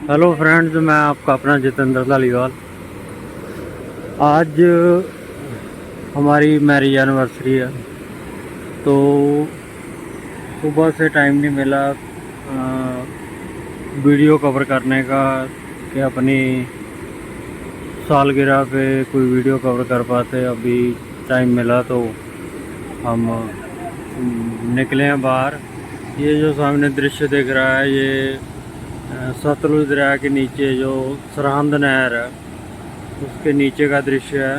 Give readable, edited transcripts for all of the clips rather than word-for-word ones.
Hello friends, मैं आपका अपना जितेंद्र धालीवाल। आज हमारी मैरिज एनिवर्सरी है, तो सुबह से टाइम नहीं मिला वीडियो कवर करने का कि अपनी सालगिरह पे कोई वीडियो कवर कर पाते। अभी टाइम मिला तो हम निकले हैं बाहर। ये जो सामने दृश्य दिख रहा है, ये सतलुज दरिया के नीचे जो सरहिंद नहर है उसके नीचे का दृश्य है।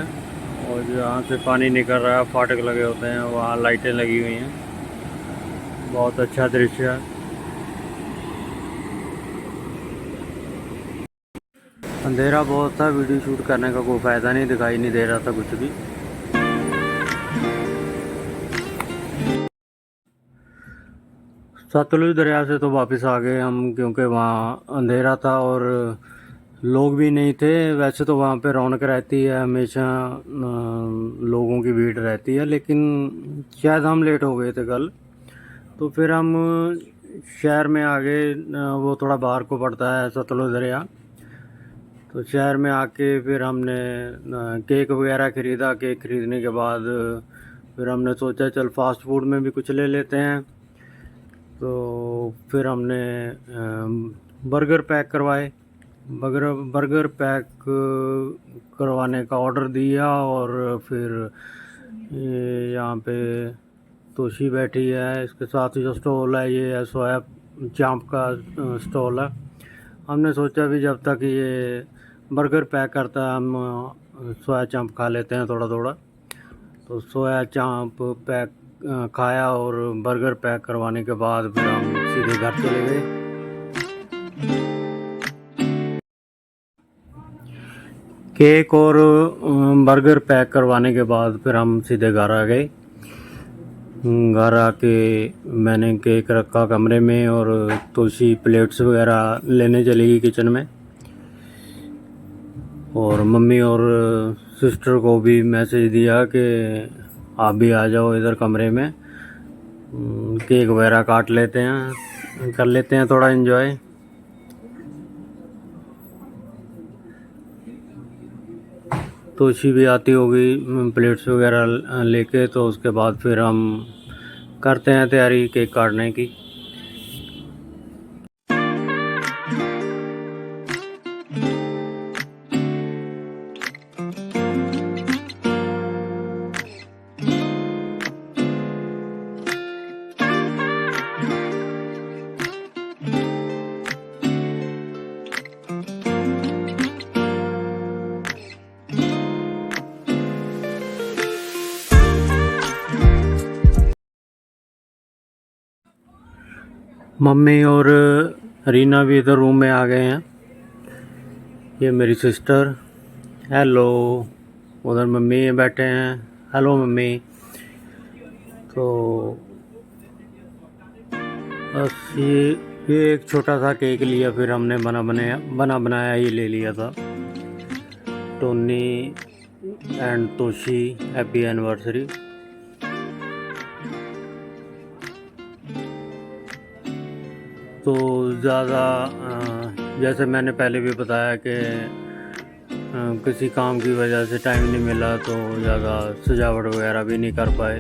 और जहाँ से पानी निकल रहा है, फाटक लगे होते हैं, वहाँ लाइटें लगी हुई हैं। बहुत अच्छा दृश्य है। अंधेरा बहुत था, वीडियो शूट करने का कोई फ़ायदा नहीं, दिखाई नहीं दे रहा था कुछ भी। सतलुज दरिया से तो वापस आ गए हम, क्योंकि वहाँ अंधेरा था और लोग भी नहीं थे। वैसे तो वहाँ पे रौनक रहती है, हमेशा लोगों की भीड़ रहती है, लेकिन शायद हम लेट हो गए थे कल, तो फिर हम शहर में आ गए। वो थोड़ा बाहर को पड़ता है सतलुज दरिया, तो शहर में आके फिर हमने केक वगैरह ख़रीदा। केक ख़रीदने के बाद फिर हमने सोचा चल फास्ट फूड में भी कुछ ले लेते हैं, तो फिर हमने बर्गर पैक करवाए। बर्गर पैक करवाने का ऑर्डर दिया, और फिर ये यहाँ पे तोशी बैठी है, इसके साथ ही जो स्टॉल है ये है सोया चांप का स्टॉल है। हमने सोचा भी जब तक ये बर्गर पैक करता है, हम सोया चांप खा लेते हैं थोड़ा थोड़ा। तो सोया चांप पैक खाया, और बर्गर पैक करवाने के बाद फिर हम सीधे घर चले गए। केक और बर्गर पैक करवाने के बाद फिर हम सीधे घर आ गए। घर आके मैंने केक रखा कमरे में, और तोशी प्लेट्स वगैरह लेने चली गई किचन में, और मम्मी और सिस्टर को भी मैसेज दिया कि आप भी आ जाओ इधर कमरे में, केक वगैरह काट लेते हैं, कर लेते हैं थोड़ा एंजॉय। तोशी भी आती होगी प्लेट्स वगैरह लेके, तो उसके बाद फिर हम करते हैं तैयारी केक काटने की। मम्मी और रीना भी इधर रूम में आ गए हैं। ये मेरी सिस्टर, हेलो। उधर मम्मी बैठे हैं, हेलो मम्मी। तो बस ये एक छोटा सा केक लिया, फिर हमने बना बनाया ही ले लिया था। Tony and Toshi happy anniversary. तो ज़्यादा जैसे मैंने पहले भी बताया कि किसी काम की वजह से टाइम नहीं मिला, तो ज़्यादा सजावट वगैरह भी नहीं कर पाए।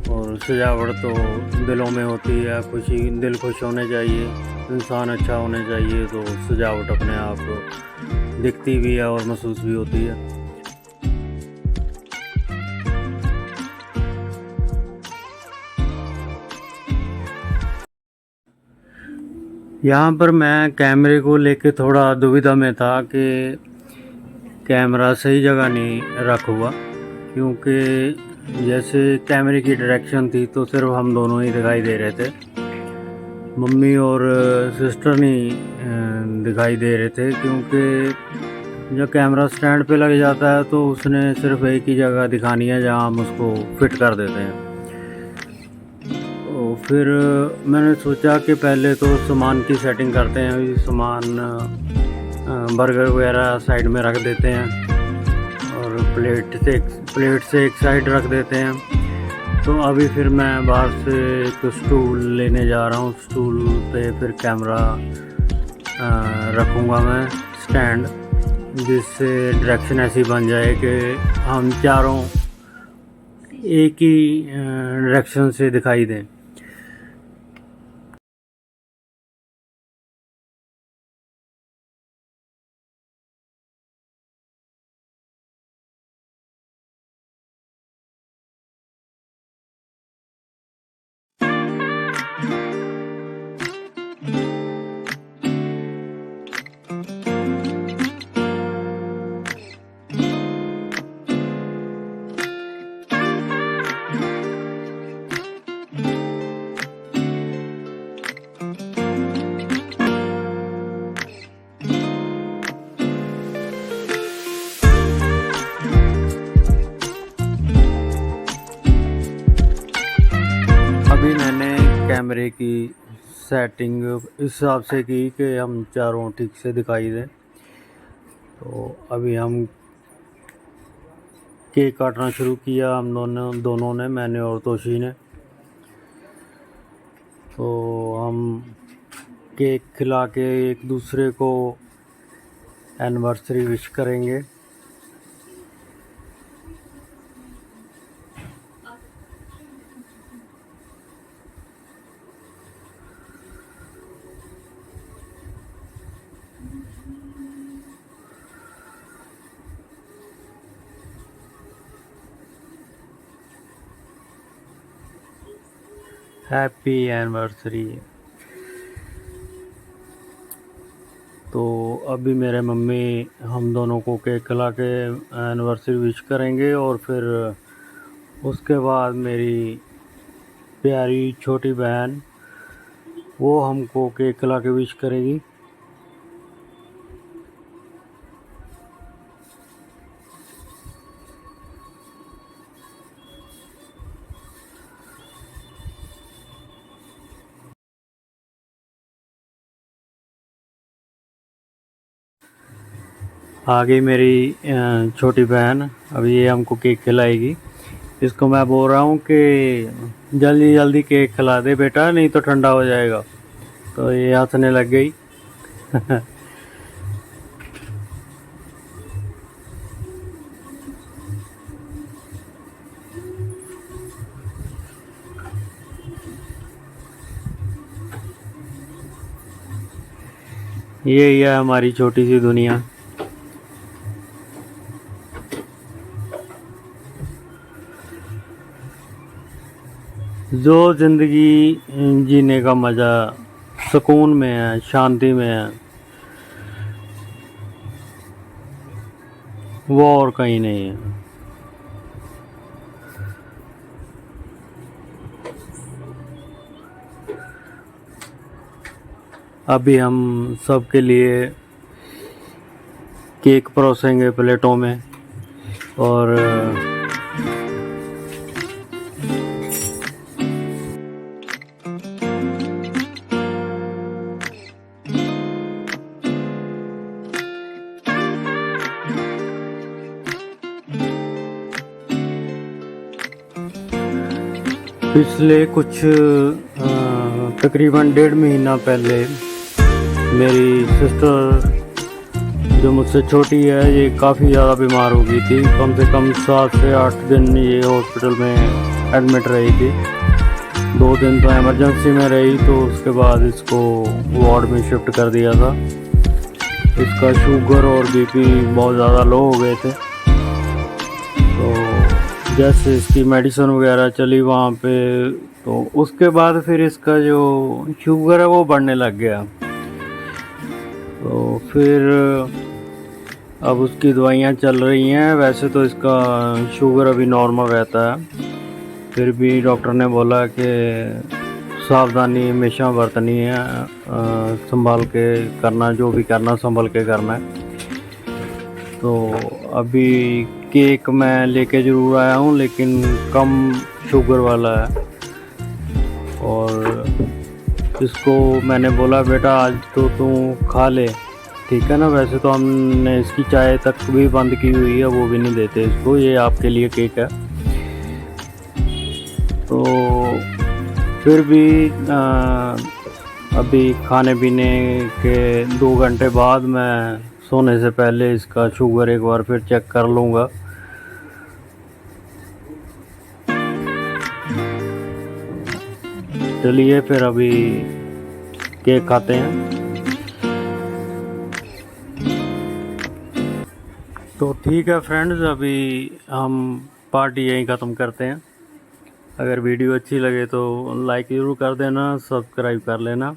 और सजावट तो दिलों में होती है, खुशी, दिल खुश होने चाहिए, इंसान अच्छा होने चाहिए, तो सजावट अपने आप दिखती भी है और महसूस भी होती है। यहाँ पर मैं कैमरे को लेके थोड़ा दुविधा में था कि कैमरा सही जगह नहीं रख हुआ, क्योंकि जैसे कैमरे की डायरेक्शन थी तो सिर्फ हम दोनों ही दिखाई दे रहे थे, मम्मी और सिस्टर नहीं दिखाई दे रहे थे। क्योंकि जब कैमरा स्टैंड पे लग जाता है तो उसने सिर्फ एक ही जगह दिखानी है जहाँ हम उसको फिट कर देते हैं। तो फिर मैंने सोचा कि पहले तो सामान की सेटिंग करते हैं, सामान बर्गर वगैरह साइड में रख देते हैं, और प्लेट से एक साइड रख देते हैं। तो अभी फिर मैं बाहर से एक स्टूल लेने जा रहा हूँ, स्टूल पे फिर कैमरा रखूँगा मैं स्टैंड, जिससे डायरेक्शन ऐसी बन जाए कि हम चारों एक ही डायरेक्शन से दिखाई दें। अभी मैंने कैमरे की सेटिंग इस हिसाब से की कि हम चारों ठीक से दिखाई दें। तो अभी हम केक काटना शुरू किया, हम दोनों ने, मैंने और तोशी ने। तो हम केक खिला के एक दूसरे को एनिवर्सरी विश करेंगे। Happy anniversary. तो अभी मेरे मम्मी हम दोनों को केक खिला के एनिवर्सरी विश करेंगे, और फिर उसके बाद मेरी प्यारी छोटी बहन वो हमको केक खिला के विश करेगी। आ गई मेरी छोटी बहन, अभी ये हमको केक खिलाएगी। इसको मैं बोल रहा हूँ कि जल्दी जल्दी केक खिला दे बेटा, नहीं तो ठंडा हो जाएगा। तो ये हंसने लग गई। ये है हमारी छोटी सी दुनिया। जो ज़िंदगी जीने का मज़ा सुकून में है, शांति में है, वो और कहीं नहीं है। अभी हम सबके लिए केक परोसेंगे प्लेटों में, और पिछले कुछ तकरीबन 1.5 महीना पहले मेरी सिस्टर जो मुझसे छोटी है, ये काफ़ी ज़्यादा बीमार हो गई थी। कम से कम 7 से 8 दिन ये हॉस्पिटल में एडमिट रही थी। 2 दिन तो इमरजेंसी में रही, तो उसके बाद इसको वार्ड में शिफ्ट कर दिया था। इसका शुगर और बीपी बहुत ज़्यादा लो हो गए थे। तो जैसे इसकी मेडिसिन वगैरह चली वहाँ पे, तो उसके बाद फिर इसका जो शुगर है वो बढ़ने लग गया। तो फिर अब उसकी दवाइयाँ चल रही हैं। वैसे तो इसका शुगर अभी नॉर्मल रहता है, फिर भी डॉक्टर ने बोला कि सावधानी हमेशा बरतनी है, संभाल के करना, जो भी करना संभल के करना है। तो अभी केक मैं लेके ज़रूर आया हूँ, लेकिन कम शुगर वाला है। और इसको मैंने बोला बेटा आज तो तू खा ले, ठीक है ना। वैसे तो हमने इसकी चाय तक भी बंद की हुई है, वो भी नहीं देते इसको। ये आपके लिए केक है। तो फिर भी अभी खाने पीने के 2 घंटे बाद मैं सोने से पहले इसका शुगर एक बार फिर चेक कर लूँगा। चलिए फिर अभी केक खाते हैं। तो ठीक है फ्रेंड्स, अभी हम पार्टी यहीं ख़त्म करते हैं। अगर वीडियो अच्छी लगे तो लाइक ज़रूर कर देना, सब्सक्राइब कर लेना।